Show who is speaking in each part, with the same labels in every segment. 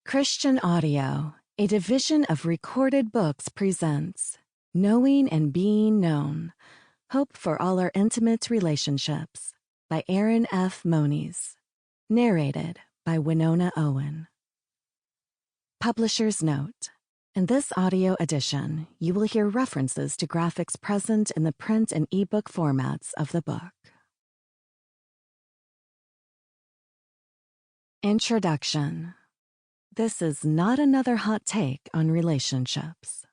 Speaker 1: Christian Audio, a division of Recorded Books, presents Knowing and Being Known, Hope for All Our Intimate Relationships by Erin Moniz. Narrated by Winona Owen. Publisher's note. In this audio edition, you will hear references to graphics present in the print and ebook formats of the book. Introduction. This is not another hot take on relationships.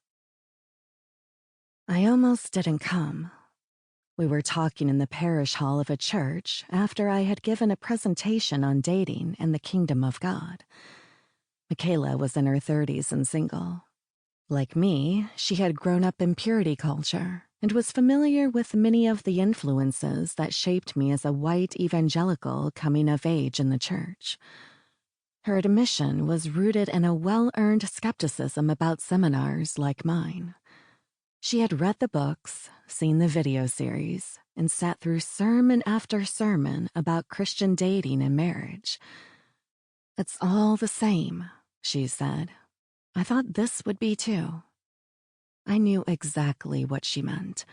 Speaker 1: I almost didn't come. We were talking in the parish hall of a church after I had given a presentation on dating and the kingdom of God. Michaela was in her 30s and single. Like me, she had grown up in purity culture and was familiar with many of the influences that shaped me as a white evangelical coming of age in the church. Her admission was rooted in a well-earned skepticism about seminars like mine. She had read the books, seen the video series, and sat through sermon after sermon about Christian dating and marriage. "It's all the same," she said. "I thought this would be too." I knew exactly what she meant.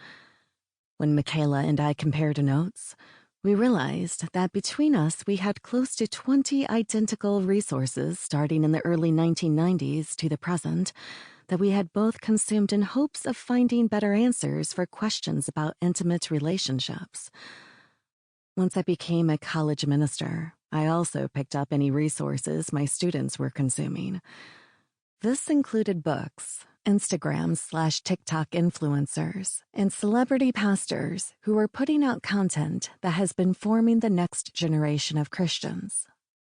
Speaker 1: When Michaela and I compared notes, we realized that between us we had close to 20 identical resources starting in the early 1990s to the present that we had both consumed in hopes of finding better answers for questions about intimate relationships. Once I became a college minister, I also picked up any resources my students were consuming. This included books, Instagram/TikTok influencers, and celebrity pastors who were putting out content that has been forming the next generation of Christians.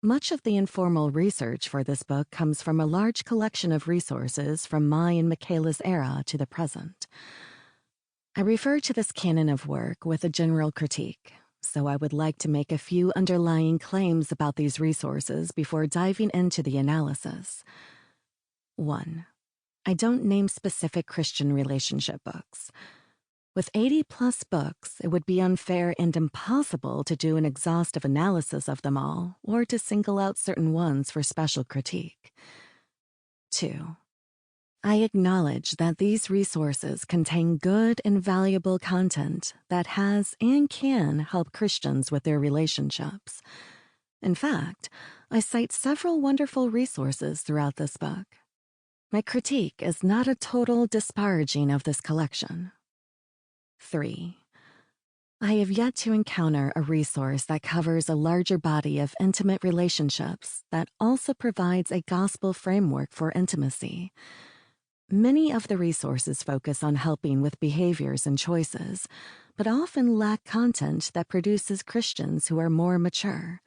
Speaker 1: Much of the informal research for this book comes from a large collection of resources from my and Michaela's era to the present. I refer to this canon of work with a general critique, so I would like to make a few underlying claims about these resources before diving into the analysis. 1. I don't name specific Christian relationship books. With 80-plus books, it would be unfair and impossible to do an exhaustive analysis of them all or to single out certain ones for special critique. 2. I acknowledge that these resources contain good and valuable content that has and can help Christians with their relationships. In fact, I cite several wonderful resources throughout this book. My critique is not a total disparaging of this collection. 3. I have yet to encounter a resource that covers a larger body of intimate relationships that also provides a gospel framework for intimacy. Many of the resources focus on helping with behaviors and choices, but often lack content that produces Christians who are more mature.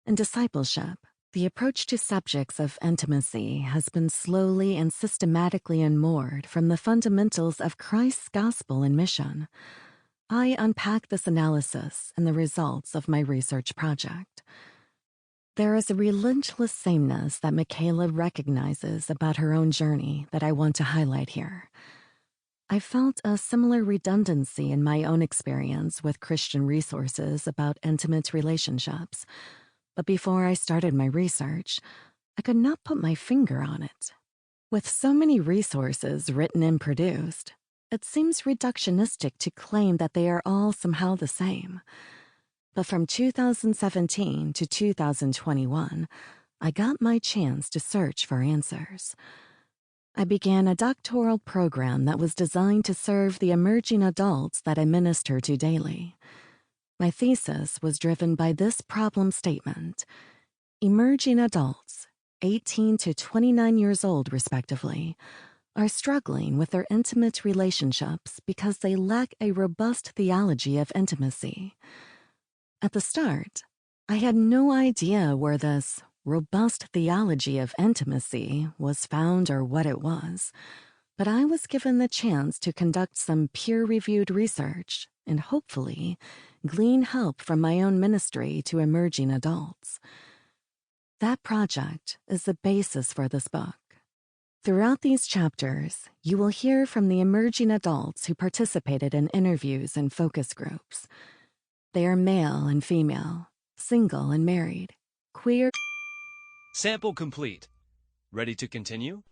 Speaker 1: In discipleship, the approach to subjects of intimacy has been slowly and systematically unmoored from the fundamentals of Christ's gospel and mission. I unpack this analysis in the results of my research project. There is a relentless sameness that Michaela recognizes about her own journey that I want to highlight here. I felt a similar redundancy in my own experience with Christian resources about intimate relationships. But before I started my research, I could not put my finger on it. With so many resources written and produced, it seems reductionistic to claim that they are all somehow the same. But from 2017 to 2021, I got my chance to search for answers. I began a doctoral program that was designed to serve the emerging adults that I minister to daily. My thesis was driven by this problem statement: emerging adults, 18 to 29 years old respectively, are struggling with their intimate relationships because they lack a robust theology of intimacy. At the start, I had no idea where this robust theology of intimacy was found or what it was, but I was given the chance to conduct some peer-reviewed research and hopefully glean help from my own ministry to emerging adults. That project is the basis for this book. Throughout these chapters, you will hear from the emerging adults who participated in interviews and focus groups. They are male and female, single and married, queer.
Speaker 2: Sample complete. Ready to continue?